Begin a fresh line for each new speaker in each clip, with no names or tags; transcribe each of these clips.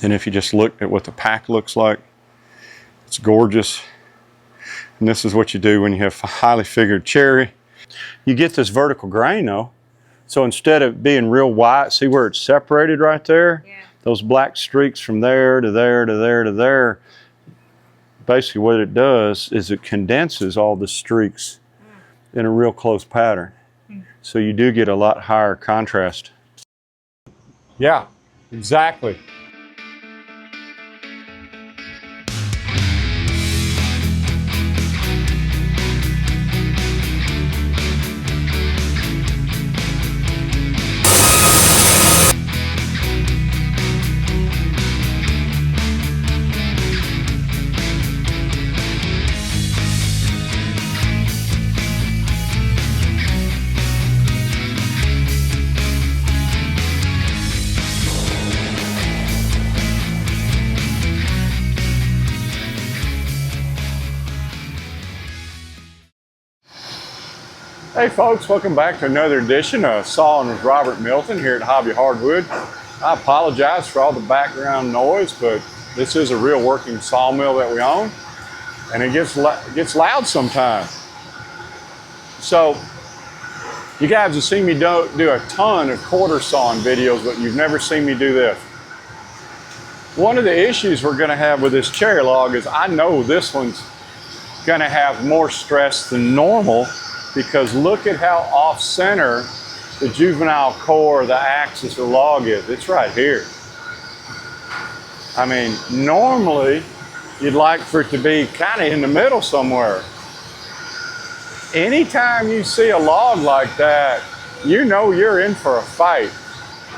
And if you just look at what the pack looks like, it's gorgeous. And this is what you do when you have highly figured cherry. You get this vertical grain though. So instead of being real white, see where it's separated right there? Yeah. Those black streaks from there to there to there to there. Basically what it does is it condenses all the streaks in a real close pattern. So you do get a lot higher contrast. Yeah, exactly. Hey folks, welcome back to another edition of Sawing with Robert Milton here at Hobby Hardwood. I apologize for all the background noise, but this is a real working sawmill that we own, and it gets loud sometimes. So you guys have seen me do a ton of quarter sawing videos, but you've never seen me do this. One of the issues we're going to have with this cherry log is I know this one's going to have more stress than normal, because look at how off-center the juvenile core, the axis of the log is. It's right here. I mean, normally you'd like for it to be kind of in the middle somewhere. Anytime you see a log like that, you know you're in for a fight.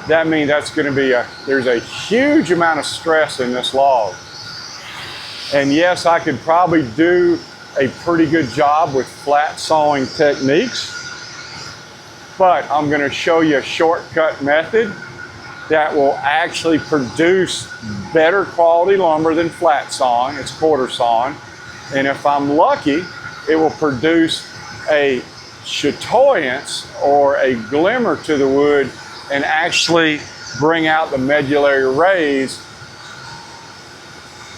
That means that's going to be there's a huge amount of stress in this log. And yes, I could probably do a pretty good job with flat sawing techniques, but I'm going to show you a shortcut method that will actually produce better quality lumber than flat sawing. It's quarter sawing, and if I'm lucky, it will produce a chatoyance or a glimmer to the wood and actually bring out the medullary rays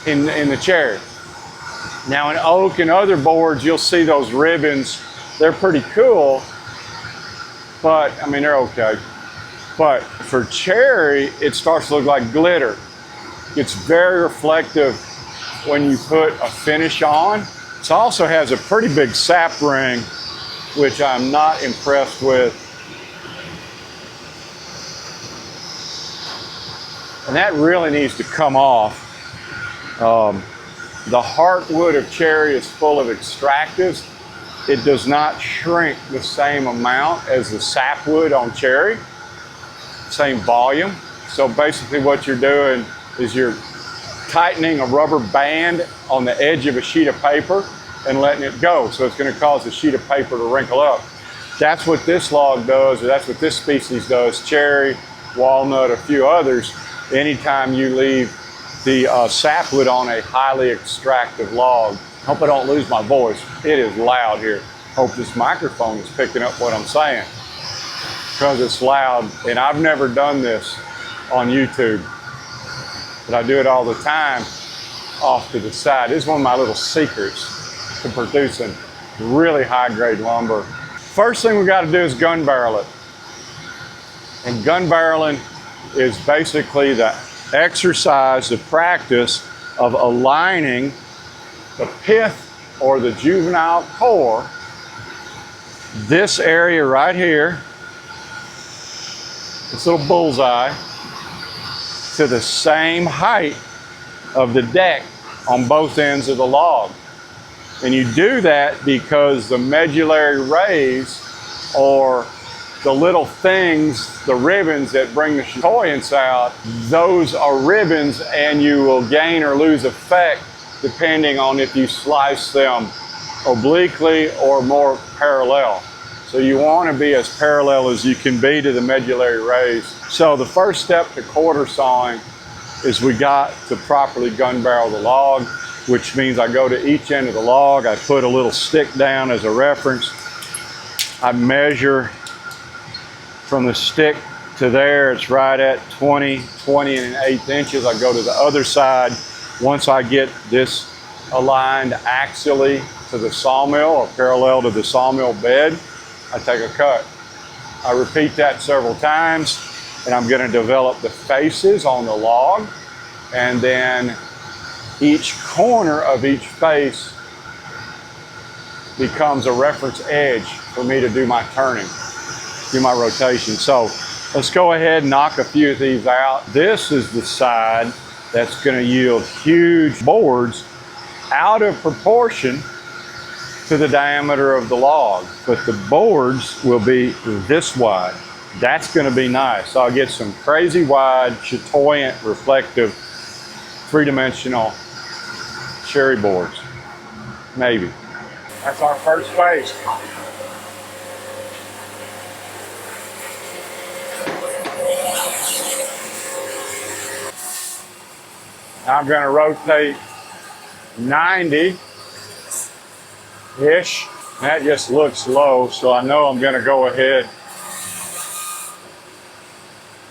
in the cherry. Now in oak and other boards, you'll see those ribbons. They're pretty cool, but I mean, they're okay. But for cherry, it starts to look like glitter. It's very reflective when you put a finish on. It also has a pretty big sap ring, which I'm not impressed with. And that really needs to come off. The heartwood of cherry is full of extractives. It does not shrink the same amount as the sapwood on cherry, same volume. So basically what you're doing is you're tightening a rubber band on the edge of a sheet of paper and letting it go. So it's going to cause the sheet of paper to wrinkle up. That's what this log does, or that's what this species does. Cherry, walnut, a few others. Anytime you leave the sapwood on a highly extractive log. Hope I don't lose my voice. It is loud here. Hope this microphone is picking up what I'm saying, because it's loud. And I've never done this on YouTube, but I do it all the time off to the side. This is one of my little secrets to producing really high grade lumber. First thing we got to do is gun barrel it. And gun barreling is basically the exercise, the practice of aligning the pith or the juvenile core, this area right here, this little bullseye, to the same height of the deck on both ends of the log. And you do that because the medullary rays, or the little things, the ribbons that bring the chatoyance out, those are ribbons, and you will gain or lose effect depending on if you slice them obliquely or more parallel. So you want to be as parallel as you can be to the medullary rays. So the first step to quarter sawing is we got to properly gun barrel the log, which means I go to each end of the log, I put a little stick down as a reference, I measure from the stick to there, it's right at 20 1/8 inches. I go to the other side. Once I get this aligned axially to the sawmill or parallel to the sawmill bed, I take a cut. I repeat that several times, and I'm going to develop the faces on the log, and then each corner of each face becomes a reference edge for me to do my turning, do my rotation. So let's go ahead and knock a few of these out. This is the side that's going to yield huge boards out of proportion to the diameter of the log, but the boards will be this wide. That's going to be nice. So I'll get some crazy wide, chatoyant, reflective, three-dimensional cherry boards, maybe. That's our first face. I'm going to rotate 90-ish. That just looks low, so I know I'm going to go ahead,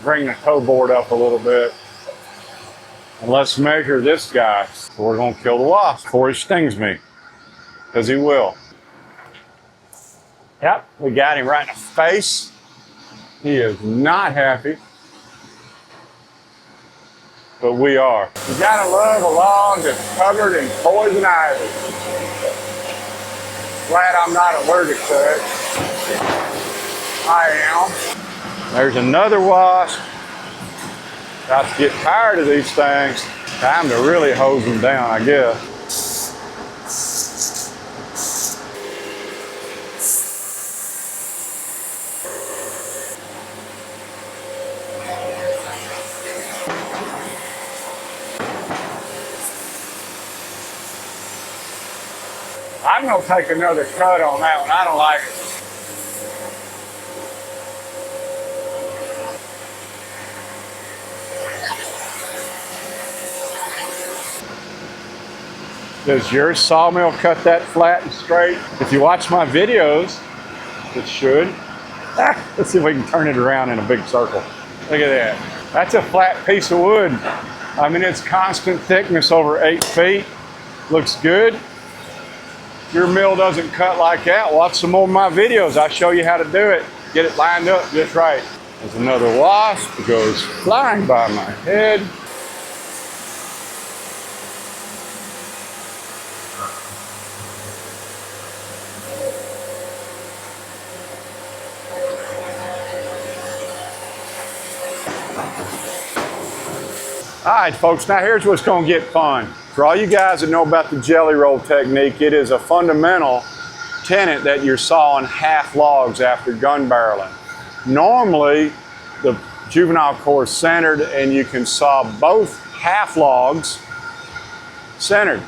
bring the toe board up a little bit. And let's measure this guy. We're going to kill the wasp before he stings me, because he will. Yep, we got him right in the face. He is not happy, but we are. You gotta love a log that's covered in poison ivy. Glad I'm not allergic to it. I am. There's another wasp. About to get tired of these things. Time to really hose them down, I guess. I'm going to take another cut on that one. I don't like it. Does your sawmill cut that flat and straight? If you watch my videos, it should. Let's see if we can turn it around in a big circle. Look at that. That's a flat piece of wood. I mean, it's constant thickness over 8 feet. Looks good. Your mill doesn't cut like that. Watch some more of my videos. I'll show you how to do it. Get it lined up just right. There's another wasp. It goes flying by my head. All right, folks, now here's what's going to get fun. For all you guys that know about the jelly roll technique, it is a fundamental tenet that you're sawing half logs after gun barreling. Normally, the juvenile core is centered and you can saw both half logs centered.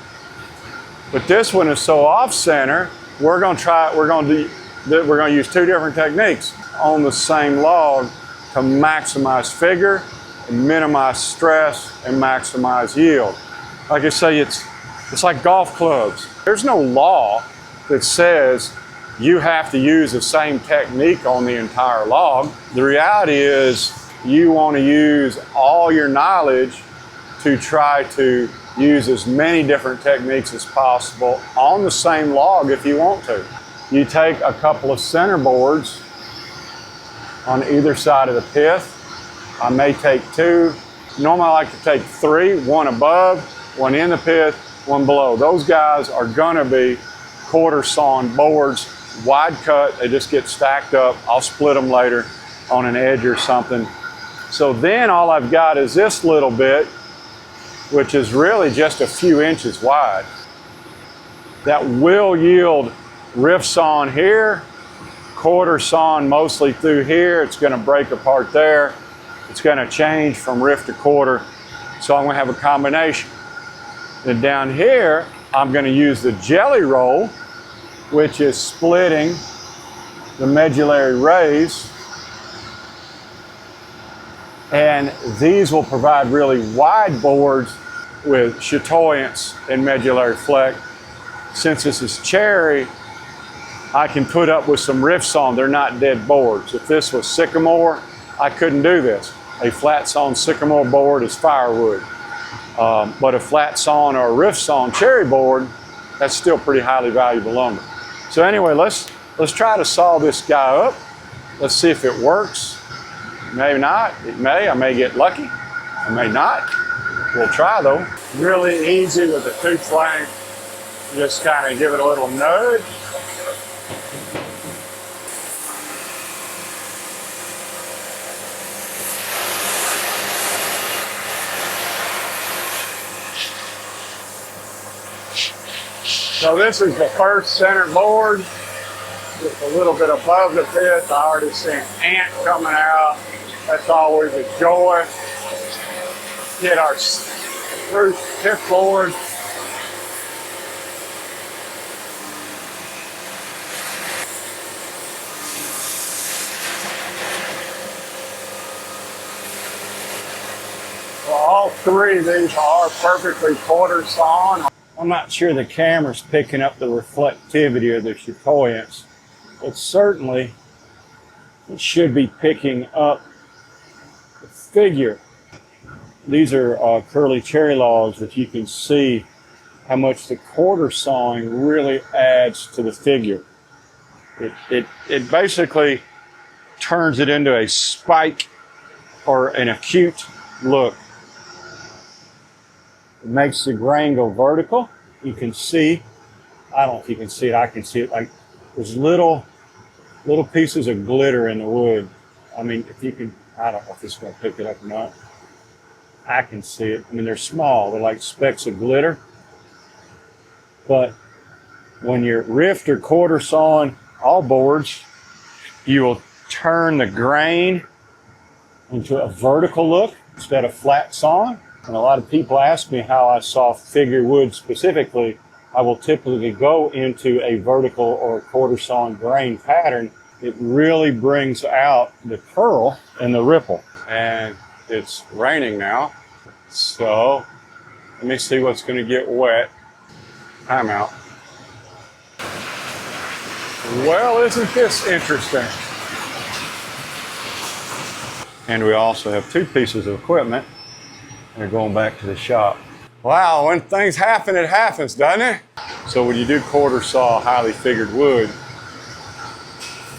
But this one is so off center, we're going to use two different techniques on the same log to maximize figure and minimize stress and maximize yield. Like I say, it's like golf clubs. There's no law that says you have to use the same technique on the entire log. The reality is you want to use all your knowledge to try to use as many different techniques as possible on the same log if you want to. You take a couple of center boards on either side of the pith. I may take two. Normally I like to take three, one above, one in the pith, one below. Those guys are gonna be quarter sawn boards, wide cut, they just get stacked up. I'll split them later on an edge or something. So then all I've got is this little bit, which is really just a few inches wide. That will yield rift sawn here, quarter sawn mostly through here. It's gonna break apart there. It's gonna change from rift to quarter. So I'm gonna have a combination. Then down here, I'm gonna use the jelly roll, which is splitting the medullary rays. And these will provide really wide boards with chatoyance and medullary fleck. Since this is cherry, I can put up with some rift sawn. They're not dead boards. If this was sycamore, I couldn't do this. A flat sawn sycamore board is firewood. But a flat sawn or a rift sawn cherry board, that's still pretty highly valuable lumber. So anyway, let's try to saw this guy up. Let's see if it works. Maybe not. It may. I may get lucky. I may not. We'll try though. Really easy with the tooth length. Just kind of give it a little nudge. So this is the first center board, just a little bit above the pit. I already see an ant coming out. That's always a joy. Get our first pit board. Well, all three of these are perfectly quarter sawn. I'm not sure the camera's picking up the reflectivity of the chatoyance, but certainly it should be picking up the figure. These are curly cherry logs that you can see how much the quarter sawing really adds to the figure. It basically turns it into a spike or an acute look. It makes the grain go vertical. You can see, I don't know if you can see it, I can see it, like there's little pieces of glitter in the wood. I mean, if you can, I don't know if it's going to pick it up or not. I can see it. I mean, they're small. They're like specks of glitter. But when you're rift or quarter sawing all boards, you will turn the grain into a vertical look instead of flat sawing. And a lot of people ask me how I saw figure wood specifically. I will typically go into a vertical or quarter sawn grain pattern. It really brings out the curl and the ripple. And it's raining now, so let me see what's going to get wet. I'm out. Well, isn't this interesting? And we also have two pieces of equipment. They're going back to the shop. Wow, when things happen, it happens, doesn't it? So when you do quarter saw highly figured wood,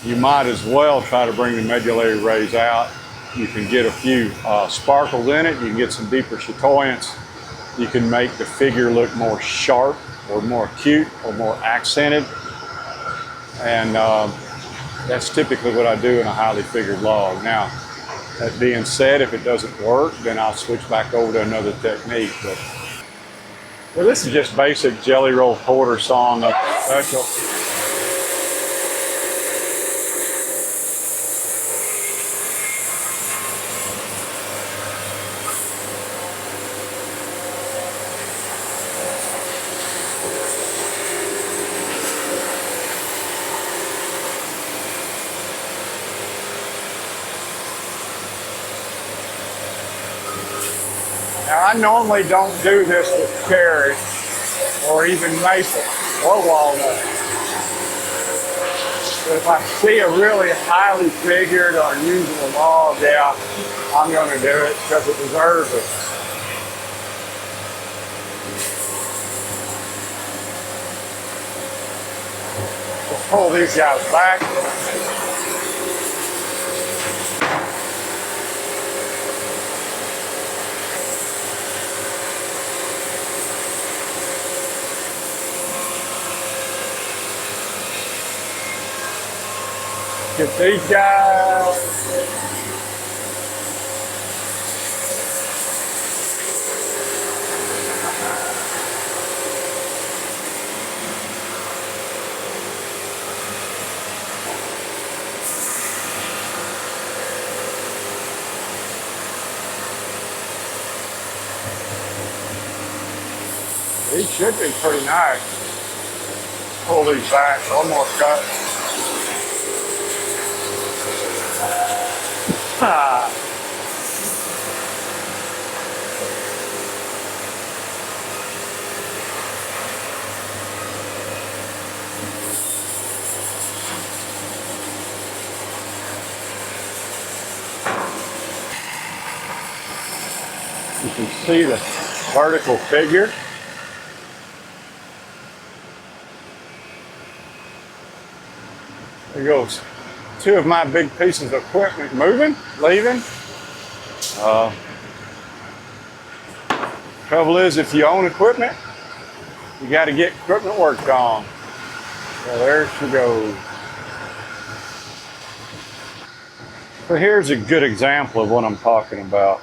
you might as well try to bring the medullary rays out. You can get a few sparkles in it. You can get some deeper chatoyance. You can make the figure look more sharp or more acute or more accented. And that's typically what I do in a highly figured log. Now, that being said, if it doesn't work, then I'll switch back over to another technique. But well, this is just basic jelly roll quarter saw, nothing special. Now, I normally don't do this with cherry or even maple or walnut. But if I see a really highly figured or unusual log, yeah, I'm going to do it because it deserves it. Let's pull these guys back. Get these guys. These should be pretty nice. Pull these back, one more cut. see the vertical figure. There goes two of my big pieces of equipment moving, leaving. Trouble is, if you own equipment, you got to get equipment worked on. So there she goes. So here's a good example of what I'm talking about.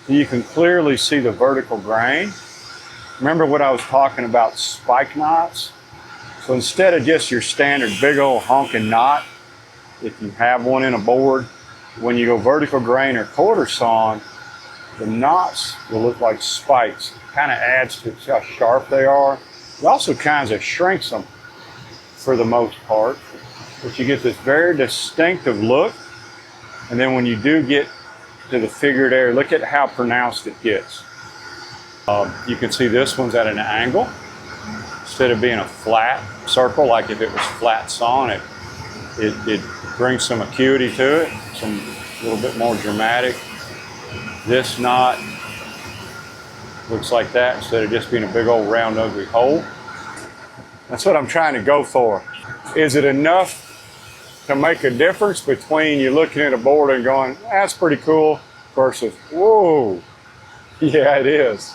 You can clearly see the vertical grain. Remember what I was talking about, spike knots? So instead of just your standard big old honking knot, if you have one in a board, when you go vertical grain or quarter sawn, the knots will look like spikes. It kind of adds to how sharp they are. It also kind of shrinks them for the most part, but you get this very distinctive look. And then when you do get to the figured area, look at how pronounced it gets. You can see this one's at an angle. Instead of being a flat circle, like if it was flat sawn, it brings some acuity to it, some a little bit more dramatic. This knot looks like that instead of just being a big old round ugly hole. That's what I'm trying to go for. Is it enough to make a difference between you looking at a board and going, that's pretty cool, versus, whoa, yeah, it is.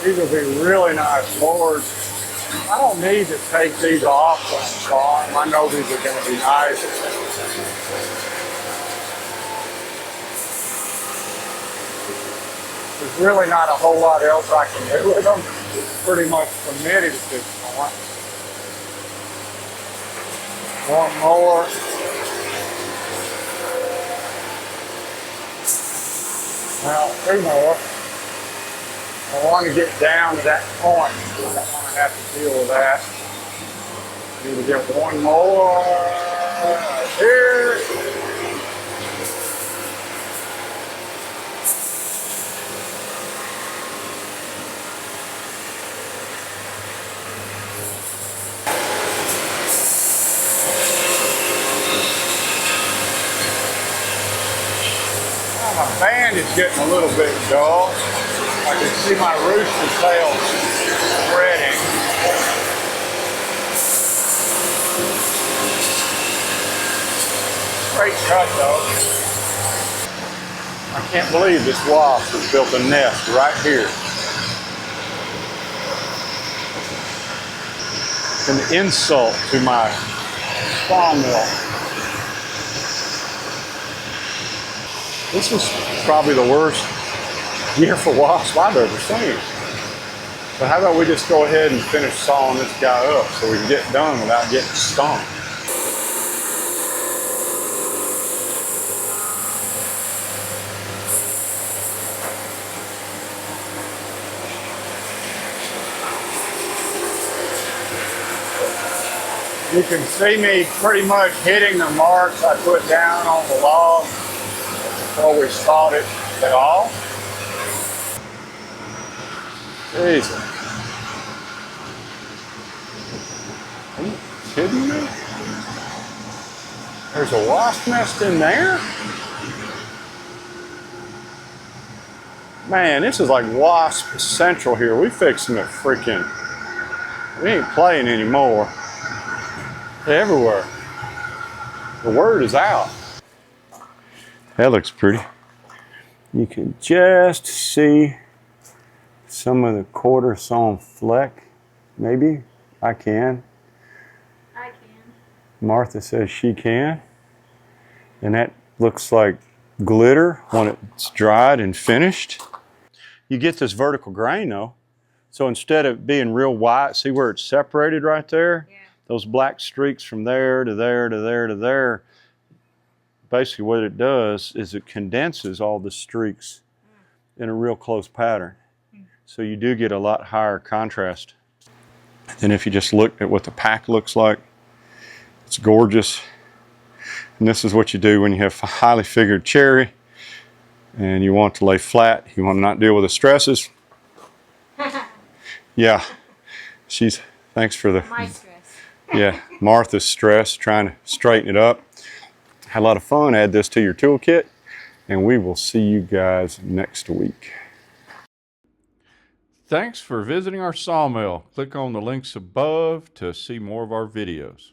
These will be really nice boards. I don't need to take these off when I'm sawing them. I know these are going to be nice. There's really not a whole lot else I can do with them. It's pretty much permitted at this point. One more. Well, two more. I want to get down to that point. I don't want to have to deal with that. Need to get one more right here. My band is getting a little bit dull. I can see my rooster tail spreading. Great cut though. I can't believe this wasp has built a nest right here. It's an insult to my sawmill. This is probably the worst year for wasps I've ever seen. But how about we just go ahead and finish sawing this guy up so we can get done without getting stung. You can see me pretty much hitting the marks I put down on the log before we sawed it at all. Jesus. Are you kidding me? There's a wasp nest in there? Man, this is like wasp central here. We fixing it freaking. We ain't playing anymore. They're everywhere. The word is out. That looks pretty. You can just see some of the quarter sawn fleck. Maybe I can. Martha says she can. And that looks like glitter when it's dried and finished. You get this vertical grain though. So instead of being real white, see where it's separated right there? Yeah. Those black streaks from there to there to there to there. Basically what it does is it condenses all the streaks in a real close pattern. So you do get a lot higher contrast than if you just look at what the pack looks like. It's gorgeous. And this is what you do when you have highly figured cherry and you want to lay flat, you want to not deal with the stresses. Yeah, thanks for
my stress.
Yeah, Martha's stress, trying to straighten it up. Had a lot of fun. Add this to your toolkit, and we will see you guys next week. Thanks for visiting our sawmill. Click on the links above to see more of our videos.